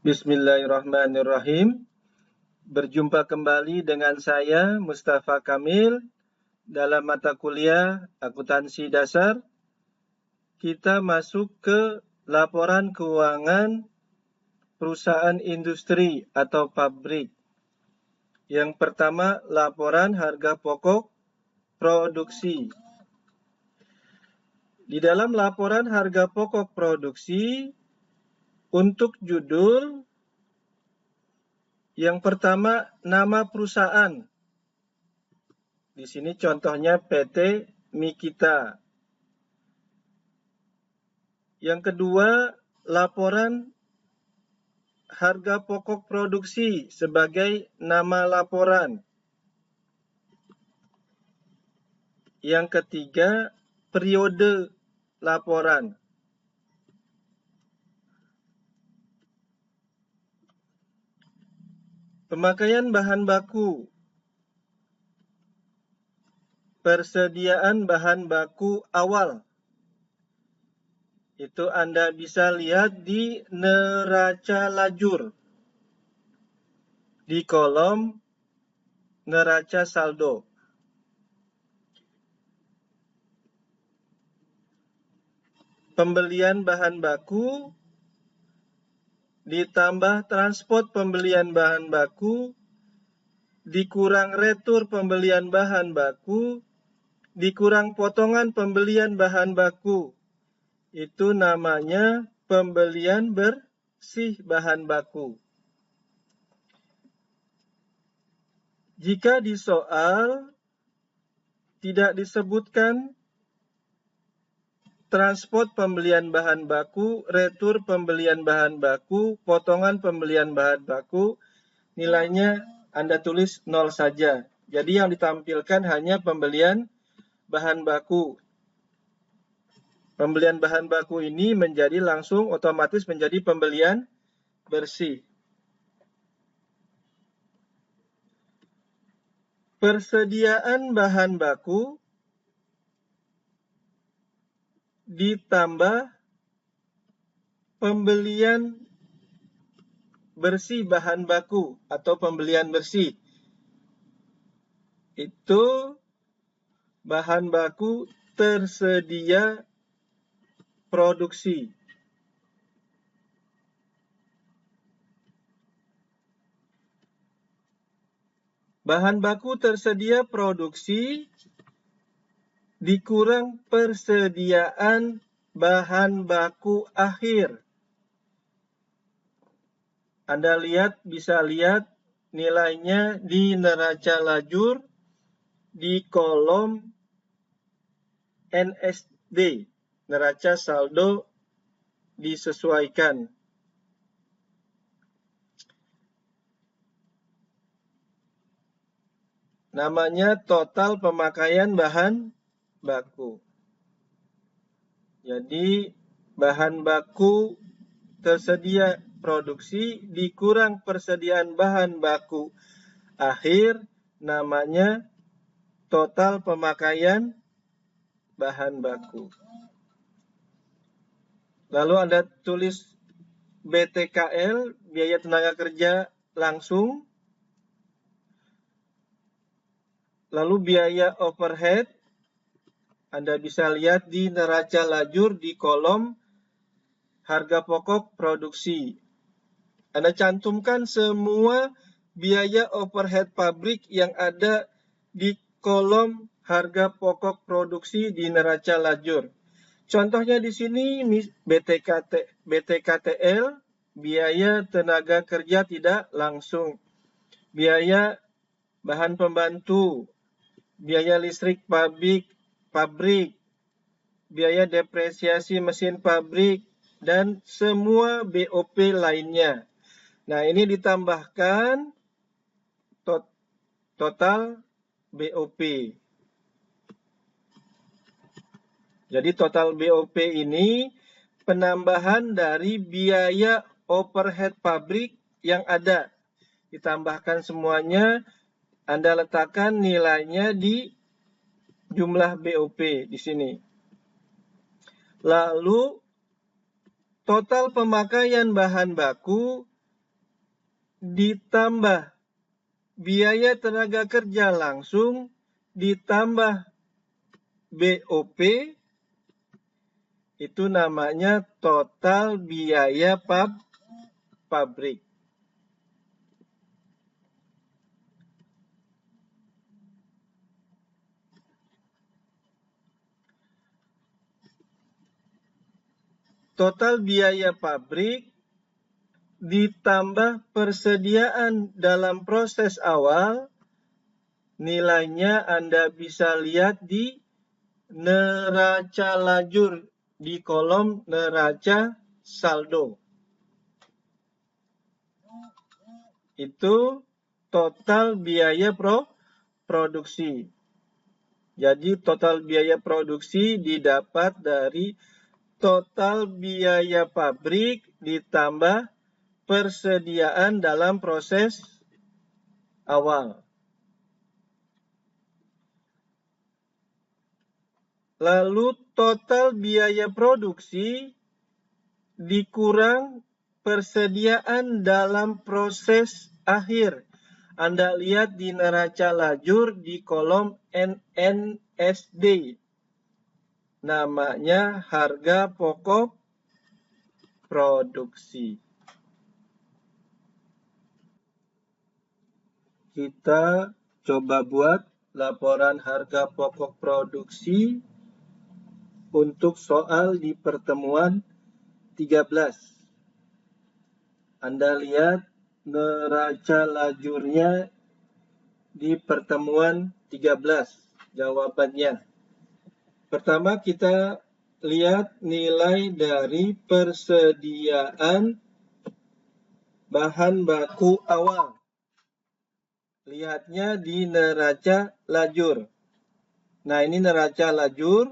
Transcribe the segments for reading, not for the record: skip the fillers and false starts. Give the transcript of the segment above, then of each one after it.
Bismillahirrahmanirrahim. Berjumpa kembali dengan saya Mustafa Kamil dalam mata kuliah Akuntansi Dasar. Kita masuk ke laporan keuangan perusahaan industri atau pabrik. Yang pertama, laporan harga pokok produksi. Di dalam laporan harga pokok produksi, untuk judul yang pertama, nama perusahaan. Di sini contohnya PT Mikita. Yang kedua, laporan harga pokok produksi sebagai nama laporan. Yang ketiga, periode laporan. Pemakaian bahan baku. Persediaan bahan baku awal. Itu Anda bisa lihat di neraca lajur. Di kolom neraca saldo. Pembelian bahan baku ditambah transport pembelian bahan baku dikurang retur pembelian bahan baku dikurang potongan pembelian bahan baku. Itu namanya pembelian bersih bahan baku. Jika di soal tidak disebutkan transport pembelian bahan baku, retur pembelian bahan baku, potongan pembelian bahan baku, nilainya Anda tulis 0 saja. Jadi yang ditampilkan hanya pembelian bahan baku. Pembelian bahan baku ini menjadi langsung otomatis menjadi pembelian bersih. Persediaan bahan baku ditambah pembelian bersih bahan baku atau pembelian bersih. Itu bahan baku tersedia produksi. Bahan baku tersedia produksi dikurang persediaan bahan baku akhir. Anda bisa lihat nilainya di neraca lajur di kolom NSD, neraca saldo disesuaikan. Namanya total pemakaian bahan baku. Jadi bahan baku tersedia produksi dikurang persediaan bahan baku akhir, namanya total pemakaian bahan baku. Lalu Anda tulis BTKL, biaya tenaga kerja langsung. Lalu biaya overhead, Anda bisa lihat di neraca lajur di kolom harga pokok produksi. Anda cantumkan semua biaya overhead pabrik yang ada di kolom harga pokok produksi di neraca lajur. Contohnya di sini BTKTL, biaya tenaga kerja tidak langsung. Biaya bahan pembantu, biaya listrik pabrik, biaya depresiasi mesin pabrik, dan semua BOP lainnya. Nah, ini ditambahkan total BOP. Jadi total BOP ini penambahan dari biaya overhead pabrik yang ada. Ditambahkan semuanya, Anda letakkan nilainya di jumlah BOP di sini. Lalu total pemakaian bahan baku ditambah biaya tenaga kerja langsung ditambah BOP, itu namanya total biaya pabrik. Total biaya pabrik ditambah persediaan dalam proses awal, nilainya Anda bisa lihat di neraca lajur di kolom neraca saldo. Itu total biaya produksi. Jadi total biaya produksi didapat dari total biaya pabrik ditambah persediaan dalam proses awal. Lalu total biaya produksi dikurang persediaan dalam proses akhir. Anda lihat di neraca lajur di kolom NNSD. Namanya harga pokok produksi. Kita coba buat laporan harga pokok produksi untuk soal di pertemuan 13. Anda lihat neraca lajurnya di pertemuan 13. Jawabannya. Pertama kita lihat nilai dari persediaan bahan baku awal. Lihatnya di neraca lajur. Nah, ini neraca lajur.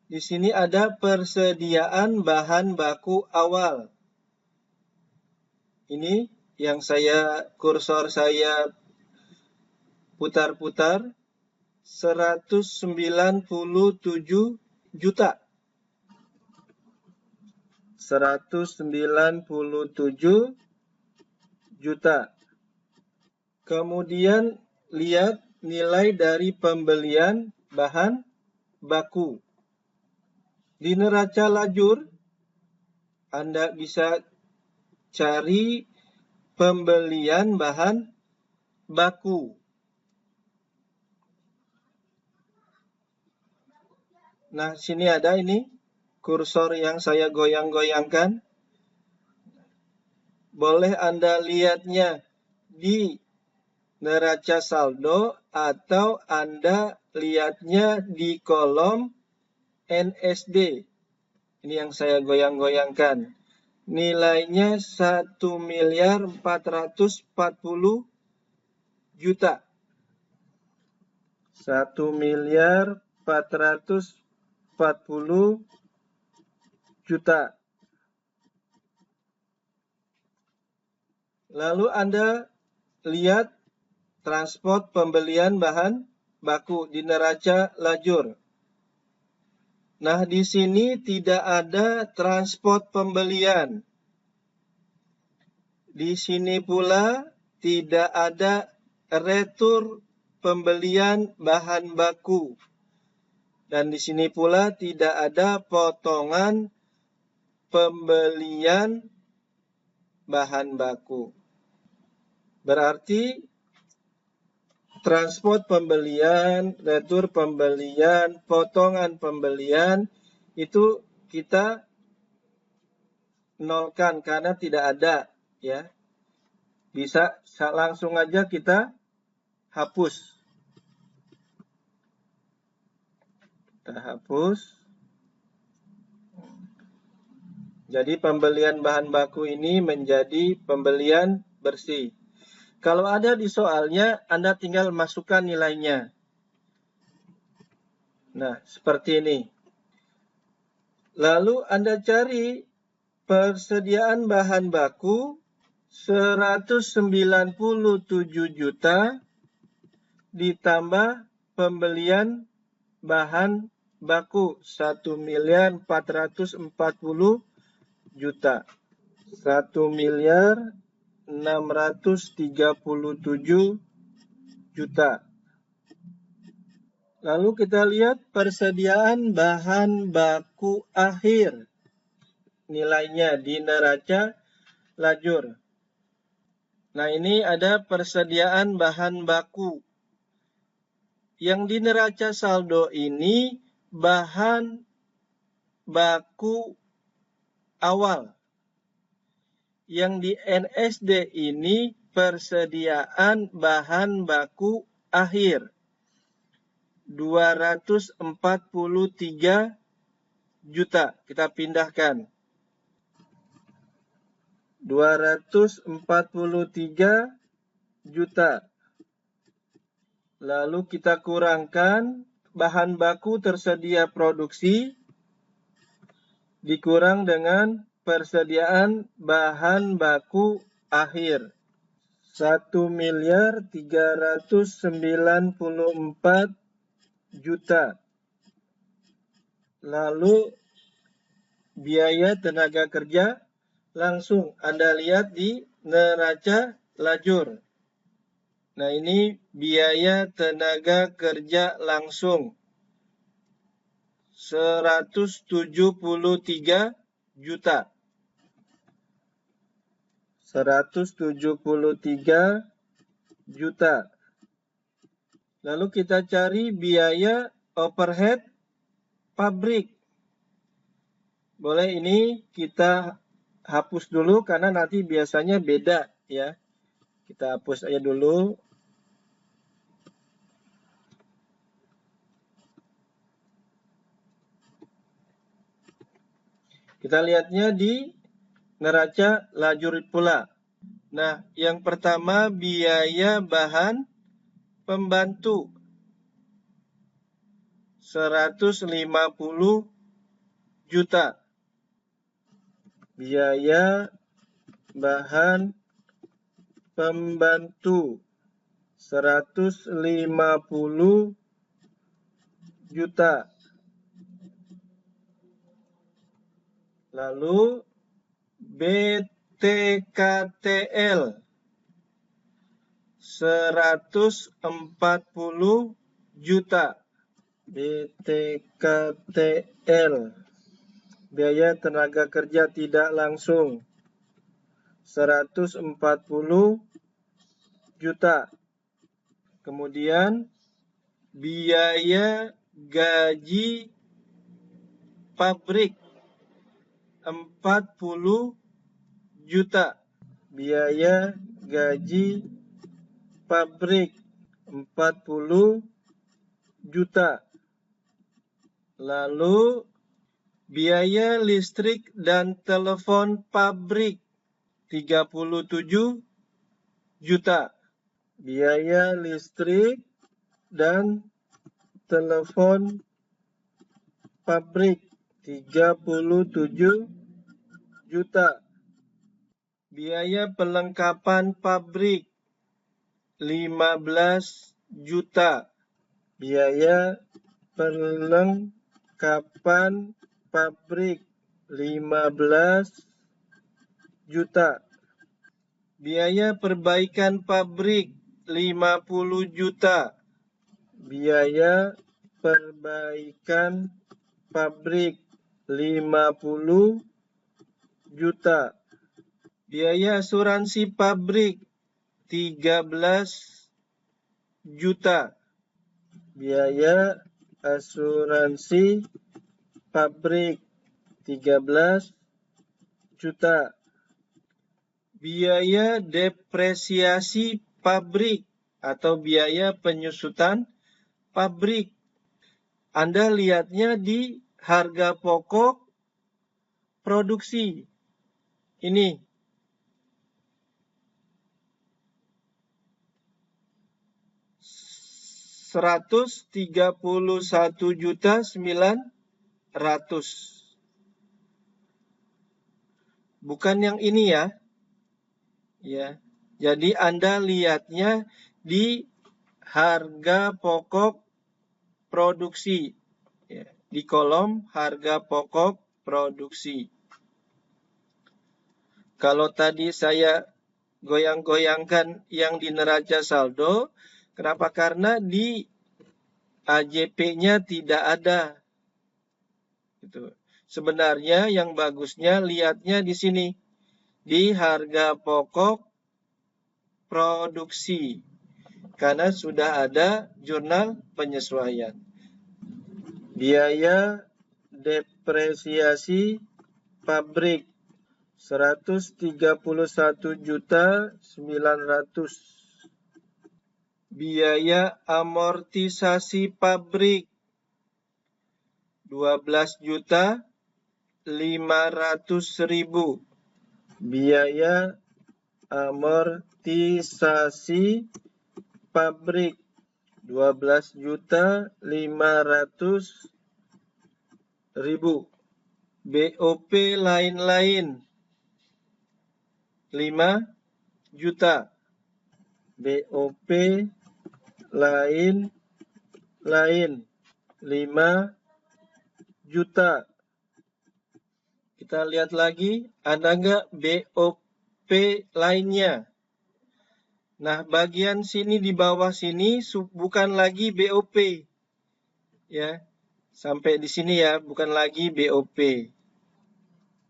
Di sini ada persediaan bahan baku awal. Ini yang kursor saya putar-putar, 197 juta. 197 juta. Kemudian lihat nilai dari pembelian bahan baku. Di neraca lajur, Anda bisa cari pembelian bahan baku. Nah, sini ada ini kursor yang saya goyang-goyangkan. Boleh Anda lihatnya di neraca saldo atau Anda lihatnya di kolom NSD. Ini yang saya goyang-goyangkan. Nilainya 1.440 juta. 1.440 juta. Lalu Anda lihat transport pembelian bahan baku di neraca lajur. Nah, di sini tidak ada transport pembelian. Di sini pula tidak ada retur pembelian bahan baku. Dan di sini pula tidak ada potongan pembelian bahan baku. Berarti transport pembelian, retur pembelian, potongan pembelian itu kita nolkan karena tidak ada, ya. Bisa langsung aja kita hapus. Kita hapus. Jadi pembelian bahan baku ini menjadi pembelian bersih. Kalau ada di soalnya, Anda tinggal masukkan nilainya. Nah, seperti ini. Lalu Anda cari persediaan bahan baku 197 juta ditambah pembelian bahan baku 1.440 juta. 1.440 637 juta. Lalu kita lihat persediaan bahan baku akhir. Nilainya di neraca lajur. Nah, ini ada persediaan bahan baku. Yang di neraca saldo ini bahan baku awal. Yang di NSD ini persediaan bahan baku akhir. 243 juta. Kita pindahkan. 243 juta. Lalu kita kurangkan bahan baku tersedia produksi dikurang dengan persediaan bahan baku akhir. 1.394 juta. Lalu biaya tenaga kerja langsung Anda lihat di neraca lajur. Nah, ini biaya tenaga kerja langsung 173 juta. 173 juta. Lalu kita cari biaya overhead pabrik. Boleh ini kita hapus dulu karena nanti biasanya beda ya. Kita hapus aja dulu. Kita lihatnya di neraca lajur pula. Nah, yang pertama biaya bahan pembantu 150 juta. Biaya bahan pembantu 150 juta. Lalu BTKTL 140 juta. BTKTL biaya tenaga kerja tidak langsung 140 juta. Kemudian biaya gaji pabrik 40 juta. Biaya gaji pabrik 40 juta. Lalu biaya listrik dan telepon pabrik 37 juta. Biaya listrik dan telepon pabrik 37 juta. Biaya perlengkapan pabrik 15 juta. Biaya perlengkapan pabrik 15 juta. Biaya perbaikan pabrik 50 juta. Biaya perbaikan pabrik 50 juta. Biaya asuransi pabrik 13 juta. Biaya asuransi pabrik 13 juta. Biaya depresiasi pabrik atau biaya penyusutan pabrik. Anda lihatnya di harga pokok produksi. Ini. Rp131.900.000. Bukan yang ini ya. Ya. Jadi Anda lihatnya di harga pokok produksi. Ya, di kolom harga pokok produksi. Kalau tadi saya goyang-goyangkan yang di neraca saldo. Kenapa? Karena di AJP-nya tidak ada. Gitu. Sebenarnya yang bagusnya lihatnya di sini, di harga pokok produksi, karena sudah ada jurnal penyesuaian. Biaya depresiasi pabrik 131.900.000. Biaya amortisasi pabrik 12.500.000. Biaya amortisasi pabrik 12.500.000. BOP lain-lain 5 juta. BOP lain-lain 5 juta. Kita lihat lagi, ada nggak BOP lainnya? Nah, bagian sini di bawah sini bukan lagi BOP. Ya. Sampai di sini ya, bukan lagi BOP.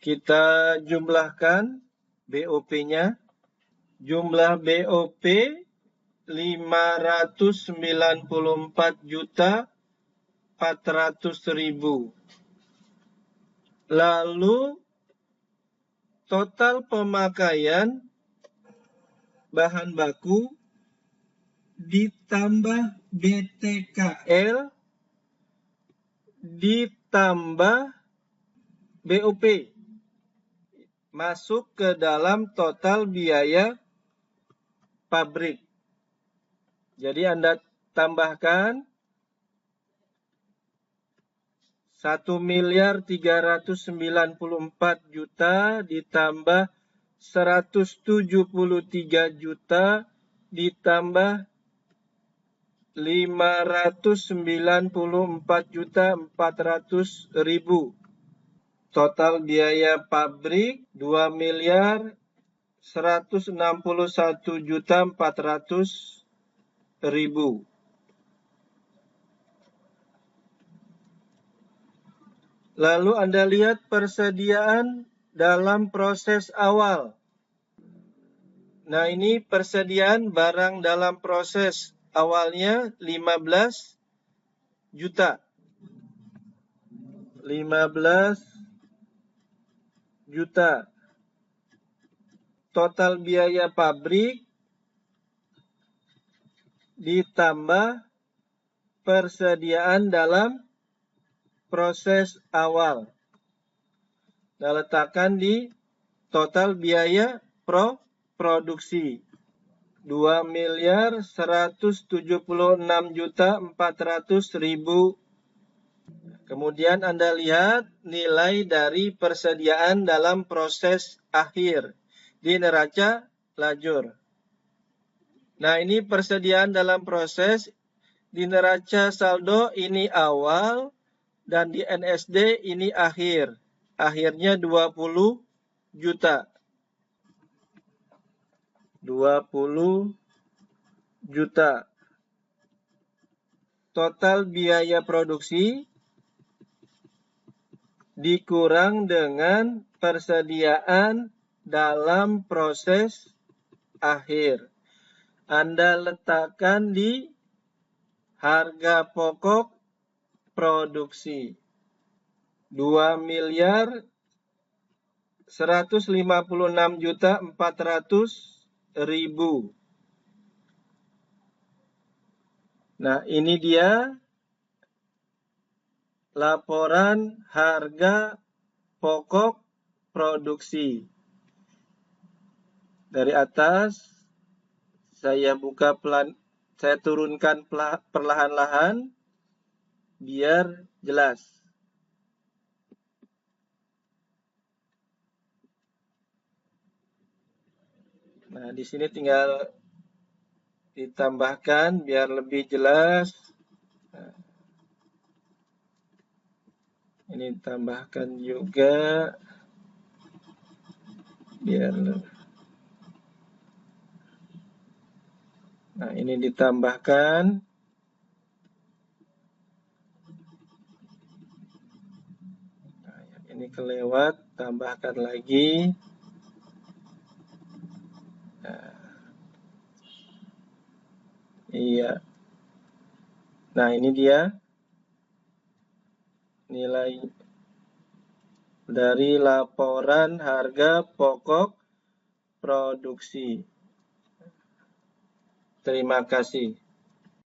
Kita jumlahkan BOP-nya. Jumlah BOP 594.400.000. Lalu total pemakaian bahan baku ditambah BTKL ditambah BOP masuk ke dalam total biaya pabrik. Jadi Anda tambahkan 1.394.000.000 ditambah 173 juta ditambah 594.400.000. Total biaya pabrik 2.161.400.000. Lalu Anda lihat persediaan dalam proses awal. Nah, ini persediaan barang dalam proses awalnya 15 juta. 15 juta. Total biaya pabrik ditambah persediaan dalam proses awal. Nah, letakkan di total biaya produksi 2.176.400.000. Kemudian Anda lihat nilai dari persediaan dalam proses akhir di neraca lajur. Nah, ini persediaan dalam proses di neraca saldo ini awal dan di NSD ini akhir. Akhirnya 20 juta. 20 juta. Total biaya produksi dikurang dengan persediaan dalam proses akhir. Anda letakkan di harga pokok produksi 2.156.400.000. Nah, ini dia laporan harga pokok produksi. Dari atas saya turunkan perlahan-lahan biar jelas. Nah, di sini tinggal ditambahkan biar lebih jelas. Nah, ini tambahkan juga biar Ini ditambahkan. Nah, ini kelewat, tambahkan lagi. Nah, iya. Nah, ini dia nilai dari laporan harga pokok produksi. Terima kasih.